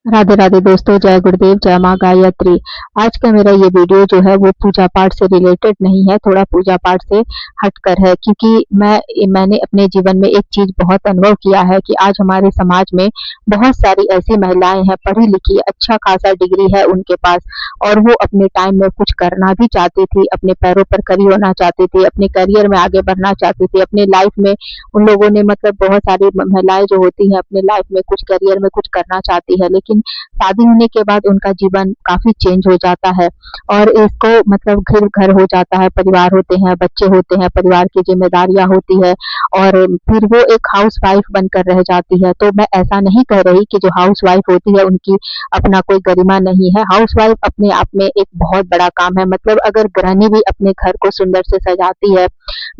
राधे राधे दोस्तों, जय गुरुदेव, जय माँ गायत्री। आज का मेरा ये वीडियो जो है वो पूजा पाठ से रिलेटेड नहीं है, थोड़ा पूजा पाठ से हटकर है, क्योंकि मैंने अपने जीवन में एक चीज बहुत अनुभव किया है कि आज हमारे समाज में बहुत सारी ऐसी महिलाएं हैं, पढ़ी लिखी, अच्छा खासा डिग्री है उनके पास, और वो अपने टाइम में कुछ करना भी चाहती थी, अपने पैरों पर खड़ी होना चाहती थी, अपने करियर में आगे बढ़ना चाहती थी, अपने लाइफ में उन लोगों ने मतलब बहुत सारी महिलाएं जो होती हैं अपने लाइफ में कुछ करियर में कुछ करना चाहती है, लेकिन शादी होने के बाद उनका जीवन काफी चेंज हो जाता है। और इसको मतलब घर घर हो जाता है, परिवार होते हैं, बच्चे होते हैं, परिवार की जिम्मेदारियां होती है, और फिर वो एक हाउस वाइफ बनकर रह जाती है। तो मैं ऐसा नहीं कह रही कि जो हाउस वाइफ होती है उनकी अपना कोई गरिमा नहीं है। हाउस वाइफ अपने आप में एक बहुत बड़ा काम है। मतलब अगर गृहिणी भी अपने घर को सुंदर से सजाती है,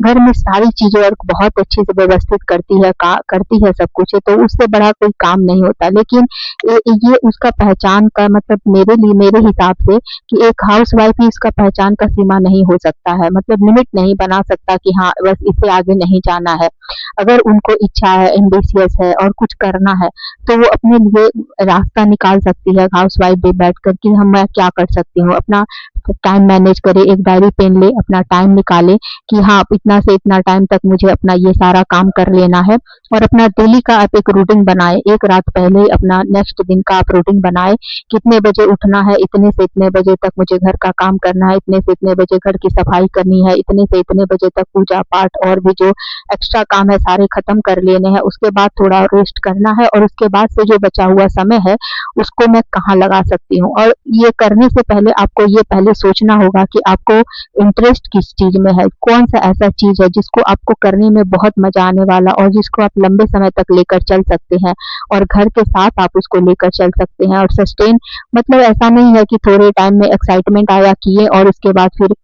घर में सारी चीजें और बहुत अच्छे से व्यवस्थित करती है, करती है सब कुछ, तो उससे बड़ा कोई काम नहीं होता। लेकिन ये उसका पहचान का मतलब मेरे लिए, मेरे हिसाब से, कि एक हाउस वाइफ ही उसका पहचान का सीमा नहीं हो सकता है, मतलब लिमिट नहीं बना सकता कि हाँ बस इससे आगे नहीं जाना है। अगर उनको इच्छा है, एम्बिशियस है और कुछ करना है, तो वो अपने लिए रास्ता निकाल सकती है हाउस वाइफ भी बैठ कर कि हम मैं क्या कर सकती हूँ। अपना टाइम मैनेज करे, एक डायरी पेन ले, अपना टाइम निकाले कि हाँ इतना से इतना टाइम तक मुझे अपना ये सारा काम कर लेना है, और अपना डेली का आप एक रूटीन बनाए। एक रात पहले ही अपना नेक्स्ट दिन का आप रूटीन बनाए, कितने बजे उठना है, इतने से इतने बजे तक मुझे घर का काम करना है, इतने से इतने बजे घर की सफाई करनी है, इतने से इतने बजे तक पूजा पाठ और भी जो एक्स्ट्रा काम है सारे खत्म कर लेने हैं। उसके बाद थोड़ा रेस्ट करना है, और उसके बाद से जो बचा हुआ समय है उसको मैं कहाँ लगा सकती हूँ। और ये करने से पहले आपको ये पहले सोचना होगा कि आपको इंटरेस्ट किस चीज में है, कौन सा ऐसा चीज है जिसको आपको करने में बहुत मजा आने वाला, और जिसको आप लंबे समय तक लेकर चल सकते हैं, और घर के साथ आप उसको लेकर चल सकते हैं। और सस्टेन मतलब ऐसा नहीं है कि थोड़े टाइम में एक्साइटमेंट आया किए और उसके बाद फिर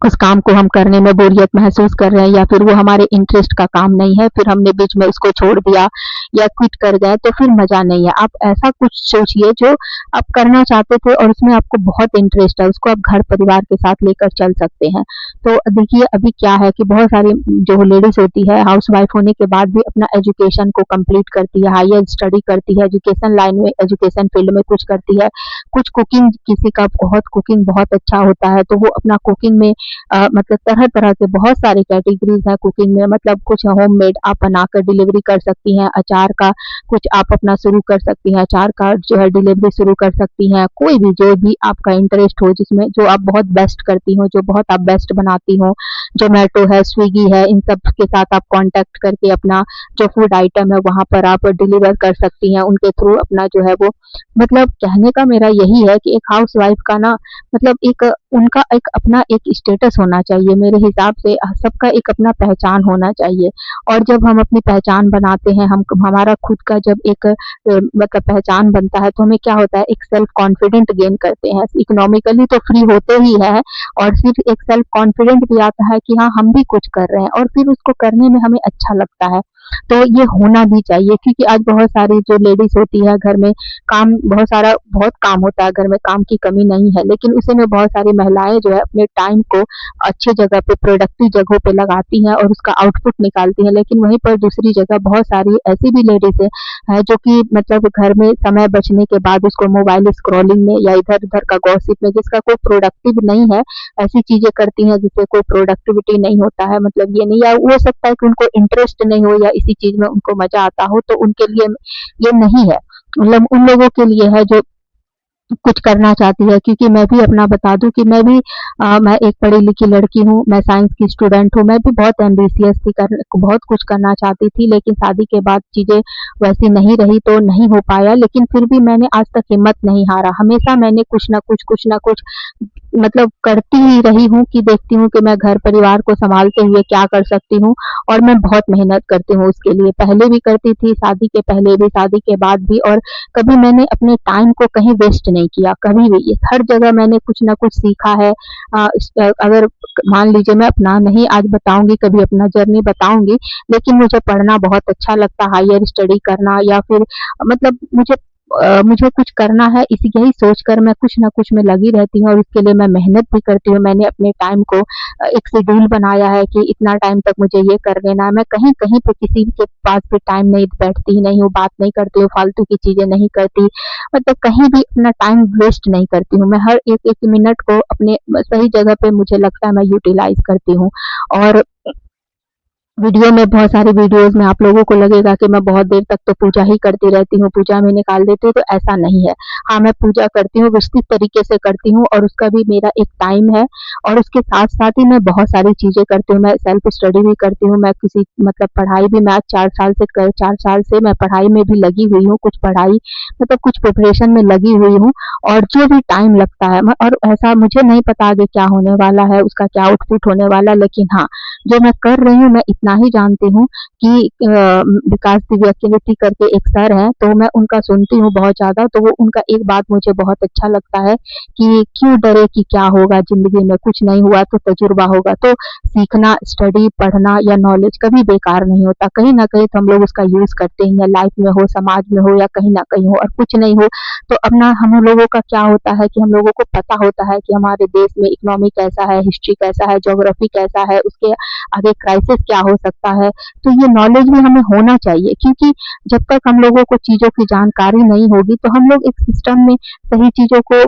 उस काम को हम करने में बोरियत महसूस कर रहे हैं, या फिर वो हमारे इंटरेस्ट का काम नहीं है, फिर हमने बीच में उसको छोड़ दिया या क्विट कर गए, तो फिर मजा नहीं है। आप ऐसा कुछ सोचिए जो आप करना चाहते थे और उसमें आपको बहुत इंटरेस्ट है, उसको आप घर परिवार के साथ लेकर चल सकते हैं। तो देखिए अभी क्या है कि बहुत सारी जो लेडीज होती है हाउस वाइफ होने के बाद भी अपना एजुकेशन को कंप्लीट करती है, हायर स्टडी करती है, एजुकेशन लाइन में, एजुकेशन फील्ड में कुछ करती है, कुछ कुकिंग, किसी का बहुत कुकिंग बहुत अच्छा होता है तो वो अपना कुकिंग में मतलब तरह तरह के बहुत सारे कैटेगरीज हैं कुकिंग में। मतलब कुछ होममेड आप बनाकर डिलीवरी कर सकती हैं, अचार का कुछ आप अपना शुरू कर सकती हैं, अचार का जो है डिलीवरी शुरू कर सकती हैं, कोई भी जो भी आपका इंटरेस्ट हो, जिसमें जो आप बहुत बेस्ट करती हो, जो बहुत आप बेस्ट बनाती हो। जोमेटो है, स्विगी है, इन सब के साथ आप कांटेक्ट करके अपना जो फूड आइटम है वहां पर आप डिलीवर कर सकती हैं, उनके थ्रू अपना जो है वो, मतलब कहने का मेरा यही है कि एक हाउस वाइफ का ना मतलब एक उनका एक अपना एक स्टेटस होना चाहिए। मेरे हिसाब से सबका एक अपना पहचान होना चाहिए, और जब हम अपनी पहचान बनाते हैं, हम हमारा खुद का जब एक मतलब पहचान बनता है, तो हमें क्या होता है, एक सेल्फ कॉन्फिडेंट गेन करते हैं। इकोनॉमिकली तो फ्री होते ही है, और फिर एक सेल्फ कॉन्फिडेंट भी आता है कि हाँ हम भी कुछ कर रहे हैं, और फिर उसको करने में हमें अच्छा लगता है। तो ये होना भी चाहिए, क्योंकि आज बहुत सारी जो लेडीज होती है घर में काम, बहुत सारा बहुत काम होता है घर में, काम की कमी नहीं है, लेकिन उसी में बहुत सारी महिलाएं जो है अपने टाइम को अच्छी जगह पे, प्रोडक्टिव जगहों पे लगाती हैं और उसका आउटपुट निकालती हैं। लेकिन वहीं पर दूसरी जगह बहुत सारी ऐसी भी लेडीज है जो कि मतलब घर में समय बचने के बाद उसको मोबाइल स्क्रॉलिंग में या इधर उधर का गॉसिप में, जिसका कोई प्रोडक्टिव नहीं है, ऐसी चीजें करती हैं जिससे कोई प्रोडक्टिविटी नहीं होता है। मतलब ये नहीं, या हो सकता है कि उनको इंटरेस्ट नहीं हो या इसी चीज में उनको मजा आता हो, तो उनके लिए ये नहीं है। मतलब उन लोगों के लिए है जो कुछ करना चाहती है। क्योंकि मैं भी अपना बता दूं कि मैं एक पढ़ी लिखी लड़की हूँ, मैं साइंस की स्टूडेंट हूँ, मैं भी बहुत एम्बिशियस थी, बहुत कुछ करना चाहती थी, लेकिन शादी के बाद चीजें वैसी नहीं रही तो नहीं हो पाया। लेकिन फिर भी मैंने आज तक हिम्मत नहीं हारा, हमेशा मैंने कुछ ना कुछ मतलब करती ही रही हूँ, कि देखती हूँ कि मैं घर परिवार को संभालते हुए क्या कर सकती हूँ, और मैं बहुत मेहनत करती हूँ उसके लिए। पहले भी करती थी, शादी के पहले भी, शादी के बाद भी, और कभी मैंने अपने टाइम को कहीं वेस्ट नहीं किया, कभी भी। ये हर जगह मैंने कुछ ना कुछ सीखा है। अगर मान लीजिए, मैं अपना नहीं आज बताऊंगी, कभी अपना जर्नी बताऊंगी, लेकिन मुझे पढ़ना बहुत अच्छा लगता, हायर स्टडी करना, या फिर मतलब मुझे मुझे कुछ करना है, इसी यही सोचकर मैं कुछ ना कुछ में लगी रहती हूँ और इसके लिए मैं मेहनत भी करती हूँ। मैंने अपने टाइम को एक शेड्यूल बनाया है कि इतना टाइम तक मुझे ये कर लेना है। मैं कहीं पे किसी के पास भी टाइम नहीं बैठती ही नहीं हूँ, बात नहीं करती हूँ, फालतू की चीज़ें नहीं करती, मतलब कहीं भी अपना टाइम वेस्ट नहीं करती हूँ। मैं हर एक-एक मिनट को अपने सही जगह पे मुझे लगता है मैं यूटिलाइज़ करती हूँ। और वीडियो में बहुत सारी वीडियोज़ में आप लोगों को लगेगा कि मैं बहुत देर तक तो पूजा ही करती रहती हूँ, पूजा में निकाल देती हूँ, तो ऐसा नहीं है। हाँ, मैं पूजा करती हूँ, व्यवस्थित तरीके से करती हूँ और उसका भी मेरा एक टाइम है और उसके साथ-साथ ही मैं बहुत सारी चीज़ें करती हूँ। मैं सेल्फ स्टडी भी करती हूँ, मैं किसी मतलब पढ़ाई भी मैं आज 4 साल से मैं पढ़ाई में भी लगी हुई हूँ, कुछ पढ़ाई मतलब कुछ प्रिपरेशन में लगी हुई हूँ और जो भी टाइम लगता है मैं और ऐसा मुझे नहीं पता आगे क्या होने वाला है, उसका क्या आउटपुट होने वाला है, लेकिन हाँ, जो मैं कर रही हूँ मैं इतना ही जानती हूँ कि विकास दिव्य एक्टिविटी करके एक सर हैं, तो मैं उनका सुनती हूँ बहुत ज़्यादा, तो वो उनका एक बात मुझे बहुत अच्छा लगता है कि क्यों डरे कि क्या होगा ज़िंदगी में, कुछ नहीं हुआ तो तजुर्बा होगा। तो सीखना, स्टडी, पढ़ना या नॉलेज कभी बेकार नहीं होता। कहीं न कहीं तो हम लोग उसका यूज़ करते ही हैं, लाइफ में हो, समाज में हो या कहीं न कहीं हो और कुछ नहीं हो तो अपना हम लोगों का क्या होता है कि हम लोगों को पता होता है कि हमारे देश में इकोनॉमी कैसा है, हिस्ट्री कैसा है, ज्योग्राफी कैसा है, उसके आगे क्राइसिस क्या हो सकता है। तो ये नॉलेज भी हमें होना चाहिए क्योंकि जब तक हम लोगों को चीज़ों की जानकारी नहीं होगी तो हम लोग एक सिस्टम में सही चीज़ों को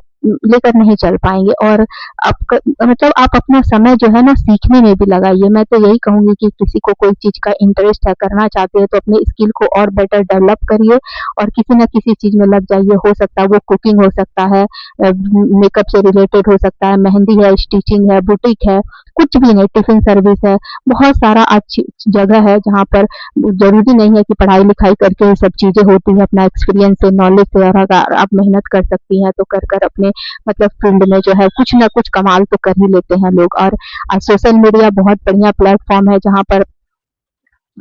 लेकर नहीं चल पाएँगे और आपका मतलब आप अपना समय जो है ना सीखने में भी लगाइए। मैं तो यही कहूँगी कि किसी को कोई चीज़ का इंटरेस्ट है, करना चाहते हैं तो अपने स्किल को और बेटर डेवलप करिए और किसी न किसी चीज़ में लग जाइए। हो सकता है वो कुकिंग हो सकता है, मेकअप से रिलेटेड हो सकता है, मेहंदी है, स्टिचिंग है, बुटीक है, कुछ भी नहीं, टिफ़िन सर्विस है, बहुत सारा अच्छी जगह है जहाँ पर ज़रूरी नहीं है कि पढ़ाई-लिखाई करके ये सब चीज़ें होती हैं, अपना एक्सपीरियंस से, नॉलेज से और अगर आप मेहनत कर सकती हैं तो कर अपने मतलब फील्ड में जो है कुछ न कुछ कमाल तो कर ही लेते हैं लोग। और आज सोशल मीडिया बहुत बढ़िया प्लेटफ़ॉर्म है जहाँ पर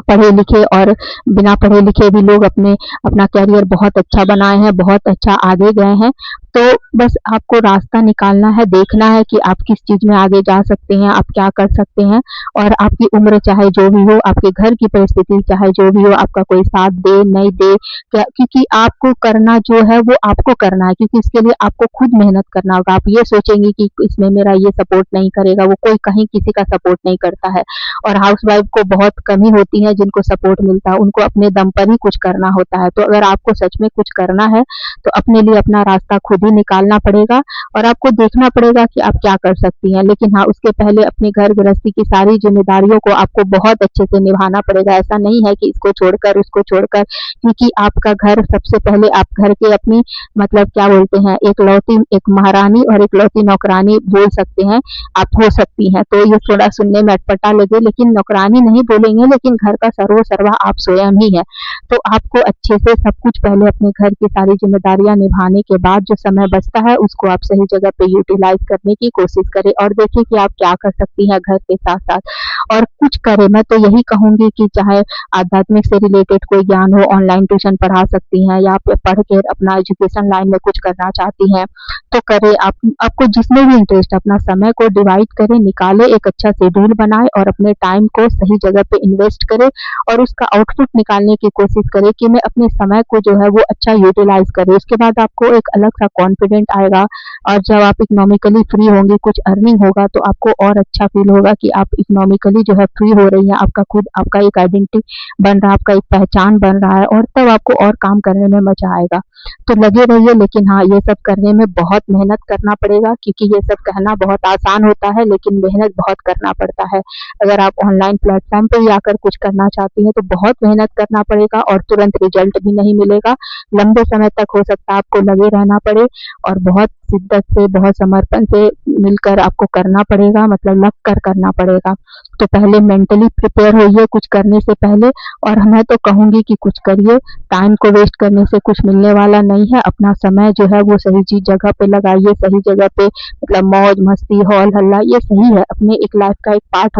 पढ़े-लिखे और बिना पढ़े-लिखे भी लोग अपना करियर बहुत अच्छा बनाए हैं, बहुत अच्छा आगे गए हैं। तो बस आपको रास्ता निकालना है, देखना है कि आप किस चीज़ में आगे जा सकते हैं, आप क्या कर सकते हैं और आपकी उम्र चाहे जो भी हो, आपके घर की परिस्थिति चाहे जो भी हो, आपका कोई साथ दे, नहीं दे, क्या क्योंकि आपको करना जो है वो आपको करना है क्योंकि इसके लिए आपको खुद मेहनत करना होगा। आप ये सोचेंगी कि इसमें मेरा ये सपोर्ट नहीं करेगा, वो कोई कहीं किसी का सपोर्ट नहीं करता है और हाउसवाइफ़ को बहुत कम ही होती हैं जिनको सपोर्ट मिलता है, उनको अपने दम पर ही कुछ करना होता है। तो अगर आपको सच में कुछ करना है, तो अपने लिए अपना रास्ता खुद ही निकालना पड़ेगा और आपको देखना पड़ेगा कि आप क्या कर सकती हैं। लेकिन हाँ, उसके पहले अपने घर गृहस्थी की सारी ज़िम्मेदारियों को आपको बहुत अच्छे से निभाना पड़ेगा। ऐसा नहीं है कि इसको छोड़कर, उसको छोड़कर क्योंकि आपका घर सबसे पहले आप घर के अपनी मतलब क्या बोलते हैं, एकलौती एक महारानी और एकलौती नौकरानी बोल सकते हैं, आप हो सकती हैं। तो ये थोड़ा सुनने में अटपटा लगे लेकिन नौकरानी नहीं बोलेंगे लेकिन घर का सर्वसर्वा आप स्वयं ही हैं। तो आपको अच्छे से सब कुछ पहले अपने घर की सारी ज़िम्मेदारियाँ निभाने के बाद जो समय बचता है उसको आप सही जगह पे यूटिलाइज़ करने की कोशिश करें और देखिए कि आप क्या कर सकती हैं घर के साथ-साथ और कुछ करें। मैं तो यही कहूँगी कि चाहे आध्यात्मिक से रिलेटेड कोई ज्ञान हो, ऑनलाइन ट्यूशन पढ़ा सकती हैं या आप पढ़ के अपना एजुकेशन लाइन में कुछ करना चाहती हैं, तो करें। आपको जिसमें भी इंटरेस्ट है अपना समय को डिवाइड करें, निकालें, एक अच्छा शेड्यूल बनाएँ और अपने टाइम को सही जगह पे इन्वेस्ट करें और उसका आउटपुट निकालने की कोशिश करें कि मैं अपने समय को जो है वो अच्छा यूटिलाइज़ करूँ। उसके बाद आपको एक अलग-सा कॉन्फिडेंट आएगा और जब आप इकोनॉमिकली फ्री होंगी, कुछ अर्निंग होगा तो आपको और अच्छा फ़ील होगा कि आप इकोनॉमिकली जो है फ्री हो रही हैं, आपका खुद आपका एक आइडेंटिटी बन रहा है, आपका एक पहचान बन रहा है और तब आपको और काम करने में मज़ा आएगा। तो लगे रहिए लेकिन हाँ, ये सब करने में बहुत मेहनत करना पड़ेगा क्योंकि ये सब कहना बहुत आसान होता है लेकिन मेहनत बहुत करना पड़ता है। अगर आप ऑनलाइन प्लेटफ़ॉर्म पे ही आकर कुछ करना चाहती हैं तो बहुत मेहनत करना पड़ेगा और तुरंत रिज़ल्ट भी नहीं मिलेगा। लंबे समय तक हो सकता है आपको लगे रहना पड़े और बहुत शिद्दत से, बहुत समर्पण से मिलकर आपको करना पड़ेगा मतलब लग कर करना पड़ेगा। तो पहले मेंटली प्रिपेयर होइए कुछ करने से पहले और मैं तो कहूँगी कि कुछ करिए, टाइम को वेस्ट करने से कुछ मिलने वाला नहीं है। अपना समय जो है वो सही चीज़ जगह पे लगाइए, सही जगह पे मतलब मौज-मस्ती, हौल-हल्ला ये सही है, अपने एक लाइफ़ का एक पार्ट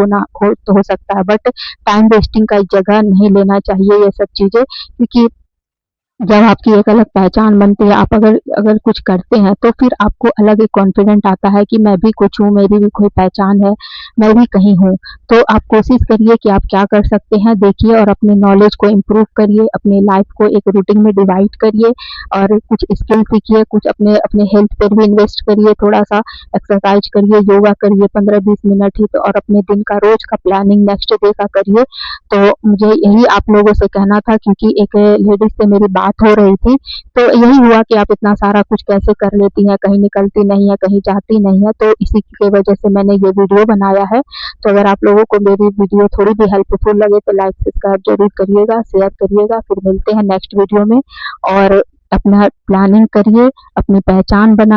हो सकता है बट टाइम वेस्टिंग का जगह नहीं लेना चाहिए ये सब चीज़ें क्योंकि जब आपकी एक अलग पहचान बनती है, आप अगर अगर कुछ करते हैं तो फिर आपको अलग एक कॉन्फिडेंट आता है कि मैं भी कुछ हूँ, मेरी भी कोई पहचान है, मैं भी कहीं हूँ। तो आप कोशिश करिए कि आप क्या कर सकते हैं, देखिए और अपने नॉलेज को इम्प्रूव करिए, अपनी लाइफ को एक रूटीन में डिवाइड करिए और कुछ स्किल सीखिए, कुछ अपने अपने हेल्थ पर भी इन्वेस्ट करिए, थोड़ा-सा एक्सरसाइज करिए, योगा करिए 15-20 मिनट ही तो और अपने दिन का रोज़ का प्लानिंग नेक्स्ट डे का करिए। तो मुझे यही आप लोगों से कहना था क्योंकि एक लेडीज़ से मेरी बात हो रही थी, तो यही हुआ कि आप इतना सारा कुछ कैसे कर लेती हैं, कहीं निकलती नहीं है, कहीं जाती नहीं है, तो इसी की वजह से मैंने ये वीडियो बनाया है। तो अगर आप लोगों को मेरी वीडियो थोड़ी भी हेल्पफुल लगे तो लाइक सब्सक्राइब ज़रूर करिएगा, शेयर करिएगा। फिर मिलते हैं नेक्स्ट वीडियो में और अपना प्लानिंग करिए, अपनी पहचान बना